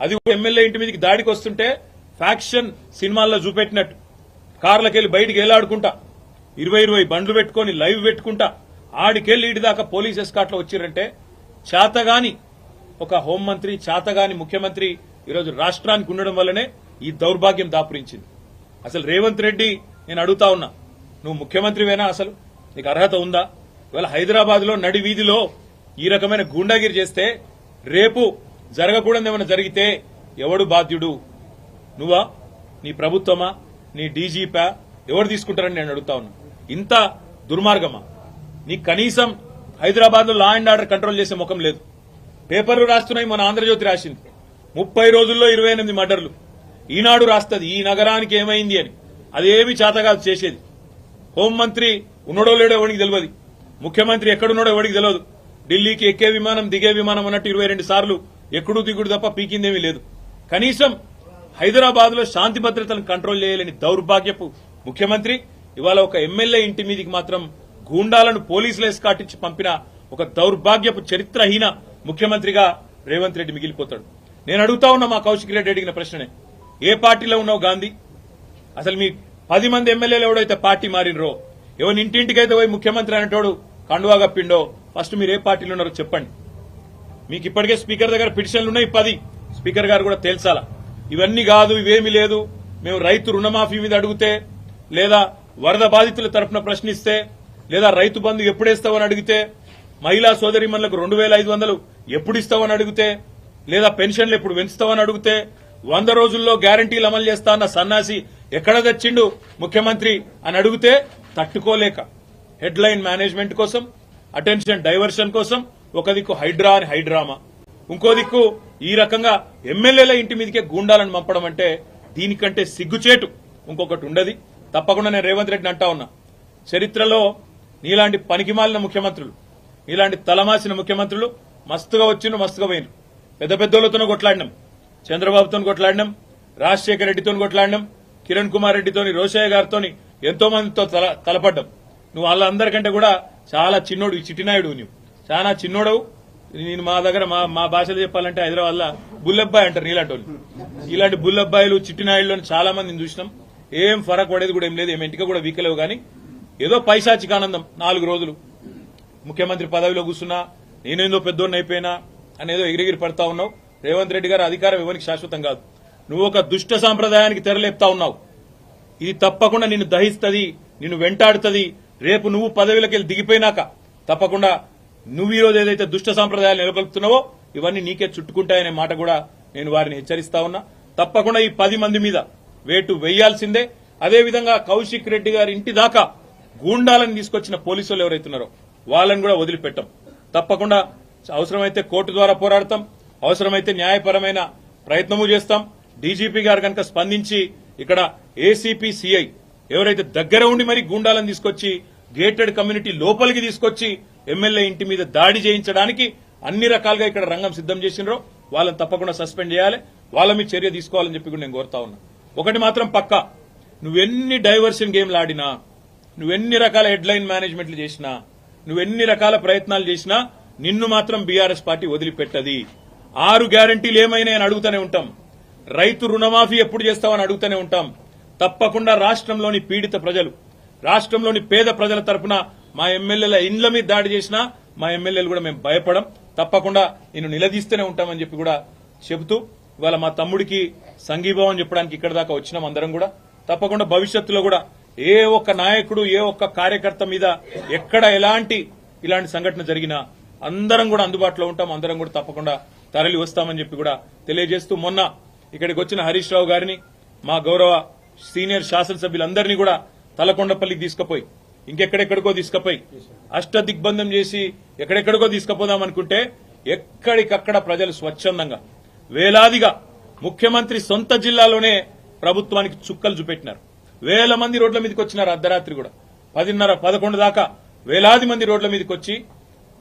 అది ఎమ్మెల్యే ఇంటి మీదకి దాడికి వస్తుంటే ఫ్యాక్షన్ సినిమాల్లో చూపెట్టినట్టు కార్లకెళ్లి బయటికి ఏలాడుకుంటా 20 బండ్లు పెట్టుకుని లైవ్ పెట్టుకుంటా ఆడికెళ్లి ఇటు దాకా పోలీస్ ఎస్కాట్లో వచ్చిరంటే చేతగాని ఒక హోంమంత్రి చేతగాని ముఖ్యమంత్రి ఈరోజు రాష్ట్రానికి ఉండడం వల్లనే ఈ దౌర్భాగ్యం దాపురించింది. అసలు రేవంత్ రెడ్డి నేను అడుగుతా ఉన్నా, నువ్వు ముఖ్యమంత్రివేనా? అసలు నీకు అర్హత ఉందా? ఇవాళ హైదరాబాద్ లో నడి వీధిలో ఈ రకమైన గూండాగిరి చేస్తే రేపు జరగకూడదు ఏమైనా జరిగితే ఎవడు బాధ్యుడు? నువ్వా? నీ ప్రభుత్వమా? నీ డీజీపా? ఎవరు తీసుకుంటారని నేను అడుగుతా ఉన్నా. ఇంత దుర్మార్గమా? నీ కనీసం హైదరాబాద్ లో లా అండ్ ఆర్డర్ కంట్రోల్ చేసే ముఖం లేదు. పేపర్లు రాస్తున్నాయి, మన ఆంధ్రజ్యోతి రాసింది 30 రోజుల్లో 28 మర్డర్లు. ఈనాడు రాస్తుంది ఈ నగరానికి ఏమైంది అని. అదేమి చేతగాదు చేసేది. హోంమంత్రి ఉన్నడో లేడో ఎవరికి తెలియదు, ముఖ్యమంత్రి ఎక్కడున్నాడో ఎవరికి తెలియదు. ఢిల్లీకి ఎక్కే విమానం దిగే విమానం అన్నట్టు 22 సార్లు ఎక్కడు దిగుడు తప్ప పీకిందేమీ లేదు. కనీసం హైదరాబాద్ లో శాంతి భద్రతలను కంట్రోల్ చేయలేని దౌర్భాగ్యపు ముఖ్యమంత్రి ఇవాళ ఒక ఎమ్మెల్యే ఇంటి మీదికి మాత్రం గూండాలను పోలీసులు ఎస్కాటించి పంపిన ఒక దౌర్భాగ్యపు చరిత్రహీన ముఖ్యమంత్రిగా రేవంత్ రెడ్డి మిగిలిపోతాడు. నేను అడుగుతా ఉన్నా మా కౌశిక్ రెడ్డి అడిగిన ప్రశ్ననే, ఏ పార్టీలో ఉన్నావు గాంధీ? అసలు మీ 10 మంది ఎమ్మెల్యేలు ఎవడైతే పార్టీ మారినరో, ఎవరి ఇంటింటికైతే పోయి ముఖ్యమంత్రి అనేటోడు కండువా కప్పిండో, ఫస్ట్ మీరు ఏ పార్టీలో ఉన్నారో చెప్పండి. మీకు ఇప్పటికే స్పీకర్ దగ్గర పిటిషన్లు ఉన్నాయి 10. స్పీకర్ గారు కూడా తేల్చాలా. ఇవన్నీ కాదు, ఇవేమీ లేదు, మేము రైతు రుణమాఫీ మీద అడిగితే, లేదా వరద బాధితుల తరఫున ప్రశ్నిస్తే, లేదా రైతు బంధు ఎప్పుడేస్తావని అడిగితే, మహిళా సోదరిమణులకు 2500 ఎప్పుడు ఇస్తావని అడిగితే, లేదా పెన్షన్లు ఎప్పుడు పెంచుతావని అడిగితే, 100 రోజుల్లో గ్యారంటీలు అమలు చేస్తా అన్న సన్నాసి ఎక్కడ తెచ్చిండు ముఖ్యమంత్రి అని అడిగితే తట్టుకోలేక హెడ్లైన్ మేనేజ్మెంట్ కోసం, అటెన్షన్ డైవర్షన్ కోసం ఒక దిక్కు హైడ్రా అని హైడ్రామా, ఇంకో దిక్కు ఈ రకంగా ఎమ్మెల్యేల ఇంటి మీదకే గూండాలను పంపడం అంటే దీనికంటే సిగ్గుచేటు ఇంకొకటి ఉండదు. తప్పకుండా నేను రేవంత్ రెడ్డిని అంటా ఉన్నా, చరిత్రలో నీలాంటి పనికిమాలిన ముఖ్యమంత్రులు, నీలాంటి తలమాసిన ముఖ్యమంత్రులు మస్తుగా వచ్చిండ్రు, మస్తుగా పోయినరు. పెద్ద పెద్దోళ్లతోనూ కొట్లాడినాం, చంద్రబాబుతో కొట్లాడినాం, రాజశేఖర రెడ్డితో కొట్లాడినాం, కిరణ్ కుమార్ రెడ్డితోని, రోషయ్య గారితో ఎంతో మందితో తలపడ్డాం. నువ్వు వాళ్ళందరికంటే కూడా చాలా చిన్నోడు, ఈ చిట్టినాయుడు, నువ్వు చాలా చిన్నోడవు. నేను మా దగ్గర మా భాషలో చెప్పాలంటే హైదరాబాద్ లో బుల్లబ్బాయి అంటారు నీలాంటి వాళ్ళు. ఇలాంటి బుల్లబ్బాయిలు చిట్టినాయుడులో చాలా మందిని చూసినాం. ఏం ఫరక్ పడేది కూడా ఏం లేదు, ఏం ఇంటికి కూడా వీకలేవు. కానీ ఏదో పైశాచిక ఆనందం, 4 రోజులు ముఖ్యమంత్రి పదవిలో కూర్చున్నా, నేనేందో పెద్దోడిని అయిపోయినా అనేదో ఎగిరిగిరి పడతా ఉన్నావు. రేవంత్ రెడ్డి గారు అధికారం ఎవరికి శాశ్వతం కాదు. నువ్వు ఒక దుష్ట సాంప్రదాయానికి తెరలేపుతా ఉన్నావు. ఇది తప్పకుండా నిన్ను దహిస్తుంది, నిన్ను వెంటాడుతుంది. రేపు నువ్వు పదవిలోకి దిగిపోయినాక తప్పకుండా నువ్వు ఈరోజు ఏదైతే దుష్ట సాంప్రదాయాలు నెలకొల్పుతున్నావో ఇవన్నీ నీకే చుట్టుకుంటాయనే మాట కూడా నేను వారిని హెచ్చరిస్తా ఉన్నా. తప్పకుండా ఈ 10 మంది మీద వేటు వేయాల్సిందే. అదేవిధంగా కౌశిక్ రెడ్డి గారి ఇంటి దాకా గూండాలను తీసుకొచ్చిన పోలీసులు ఎవరైతున్నారో వాళ్ళని కూడా వదిలిపెట్టాం. తప్పకుండా అవసరమైతే కోర్టు ద్వారా పోరాడతాం, అవసరమైతే న్యాయపరమైన ప్రయత్నము చేస్తాం. డీజీపీ గారు కనుక స్పందించి ఇక్కడ ఏసీపీ సిఐ ఎవరైతే దగ్గర ఉండి మరి గూండాలను తీసుకొచ్చి గేటెడ్ కమ్యూనిటీ లోపలికి తీసుకొచ్చి ఎమ్మెల్యే ఇంటి మీద దాడి చేయించడానికి అన్ని రకాలుగా ఇక్కడ రంగం సిద్దం చేసినారో వాళ్ళని తప్పకుండా సస్పెండ్ చేయాలి, వాళ్ళ మీద చర్య తీసుకోవాలని చెప్పి కూడా నేను కోరుతా ఉన్నా. ఒకటి మాత్రం పక్కా, నువ్వెన్ని డైవర్షన్ గేమ్లు ఆడినా, నువ్వెన్ని రకాల హెడ్లైన్ మేనేజ్మెంట్లు చేసినా, నువ్వెన్ని రకాల ప్రయత్నాలు చేసినా నిన్ను మాత్రం బీఆర్ఎస్ పార్టీ వదిలిపెట్టది. 6 గ్యారంటీలు ఏమైనా అని అడుగుతూనే ఉంటాం. రైతు రుణమాఫీ ఎప్పుడు చేస్తామని అడుగుతూనే ఉంటాం. తప్పకుండా రాష్ట్రంలోని పీడిత ప్రజలు, రాష్ట్రంలోని పేద ప్రజల తరఫున మా ఎమ్మెల్యేల ఇండ్ల మీద దాడి చేసినా మా ఎమ్మెల్యేలు కూడా మేము భయపడం. తప్పకుండా నిన్ను నిలదీస్తూనే ఉంటామని చెప్పి కూడా చెబుతూ ఇవాళ మా తమ్ముడికి సంఘీభావం చెప్పడానికి ఇక్కడ దాకా వచ్చినాం అందరం కూడా. తప్పకుండా భవిష్యత్తులో కూడా ఏ ఒక్క నాయకుడు, ఏ ఒక్క కార్యకర్త మీద ఎక్కడ ఇలాంటి సంఘటన జరిగినా అందరం కూడా అందుబాటులో ఉంటాం, అందరం కూడా తప్పకుండా తరలి వస్తామని చెప్పి కూడా తెలియజేస్తూ, మొన్న ఇక్కడికి వచ్చిన హరీష్ రావు గారిని, మా గౌరవ సీనియర్ శాసనసభ్యులందరినీ కూడా తలకొండపల్లికి తీసుకుపోయి, ఇంకెక్కడెక్కడికో తీసుకుపోయి అష్టదిగ్బంధం చేసి ఎక్కడెక్కడికో తీసుకుపోదామనుకుంటే ఎక్కడికక్కడ ప్రజలు స్వచ్ఛందంగా వేలాదిగా ముఖ్యమంత్రి సొంత జిల్లాలోనే ప్రభుత్వానికి చుక్కలు చూపెట్టినారు. వేల మంది రోడ్ల మీదకి వచ్చినారు. అర్ధరాత్రి కూడా 10:30, 11 దాకా వేలాది మంది రోడ్ల మీదకి వచ్చి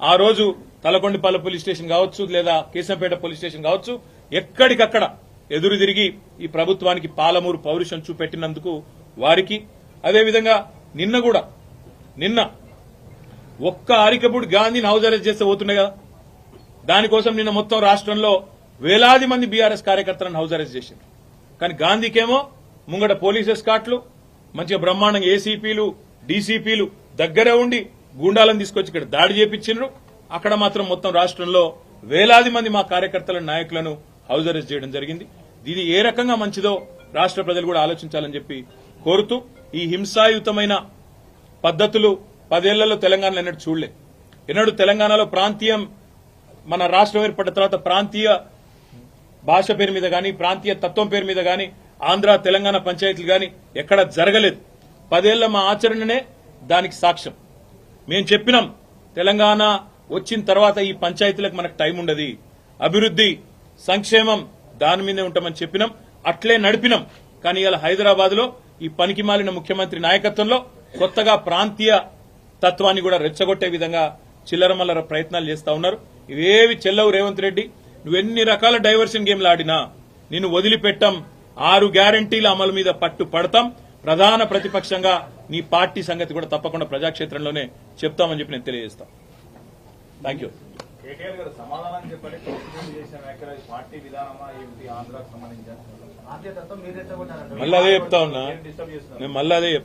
ఆ రోజు తలకొండపల్లి పోలీస్ స్టేషన్ కావచ్చు, లేదా కేశంపేట పోలీస్ స్టేషన్ కావచ్చు, ఎక్కడికక్కడ ఎదురు తిరిగి ఈ ప్రభుత్వానికి పాలమూరు పౌరుషం చూపెట్టినందుకు వారికి, అదేవిధంగా నిన్న ఒక్క అరికపూడి గాంధీని హౌస్ అరెస్ట్ చేస్తే పోతుండే కదా, దానికోసం నిన్న మొత్తం రాష్ట్రంలో వేలాది మంది బీఆర్ఎస్ కార్యకర్తలను హౌస్ అరెస్ట్ చేసిండ్రు. కానీ గాంధీకేమో ముంగట పోలీస్ ఎస్కాట్లు, మంచిగా బ్రహ్మాండంగా ఏసీపీలు, డీసీపీలు దగ్గరే ఉండి గూండాలను తీసుకొచ్చి ఇక్కడ దాడి చేపించిండ్రు. అక్కడ మాత్రం మొత్తం రాష్ట్రంలో వేలాది మంది మా కార్యకర్తల నాయకులను హౌస్ అరెస్ట్ చేయడం జరిగింది. ఇది ఏ రకంగా మంచిదో రాష్ట్ర ప్రజలు కూడా ఆలోచించాలని చెప్పి కోరుతూ, ఈ హింసాయుతమైన పద్ధతులు 10 ఏళ్లలో తెలంగాణలో ఎన్నడూ చూడలే. ఎన్నడూ తెలంగాణలో ప్రాంతీయం, మన రాష్ట్రం ఏర్పడిన తర్వాత ప్రాంతీయ భాష పేరు మీద గాని, ప్రాంతీయ తత్వం పేరు మీద గాని, ఆంధ్ర తెలంగాణ పంచాయతీలు గాని ఎక్కడ జరగలేదు. 10 ఏళ్ల మా ఆచరణనే దానికి సాక్ష్యం. మేము చెప్పినాం, తెలంగాణ వచ్చిన తర్వాత ఈ పంచాయతీలకు మనకు టైం ఉండదు, అభివృద్ది సంక్షేమం దాని మీదే ఉంటామని చెప్పినాం, అట్లే నడిపినాం. కానీ ఇలా హైదరాబాద్ లో ఈ పనికి మాలిన ముఖ్యమంత్రి నాయకత్వంలో కొత్తగా ప్రాంతీయ తత్వాన్ని కూడా రెచ్చగొట్టే విధంగా చిల్లరమల్లర ప్రయత్నాలు చేస్తా ఉన్నారు. ఇవేవి చెల్లవు రేవంత్ రెడ్డి. నువ్వెన్ని రకాల డైవర్షన్ గేమ్లు ఆడినా నిన్ను వదిలిపెట్టాం. 6 గ్యారంటీల అమలు మీద పట్టు పడతాం. ప్రధాన ప్రతిపక్షంగా నీ పార్టీ సంగతి కూడా తప్పకుండా ప్రజాక్షేత్రంలోనే చెప్తామని చెప్పి నేను తెలియజేస్తాను. Thank you. కేటీఆర్ గారు సమాధానం చెప్పండి. చేసిన వ్యాఖ్యలు పార్టీ విధానమా ఏమిటి, ఆంధ్రాకు సంబంధించిన మళ్ళీ అదే చెప్తా ఉన్నా, నేను మళ్ళీ అదే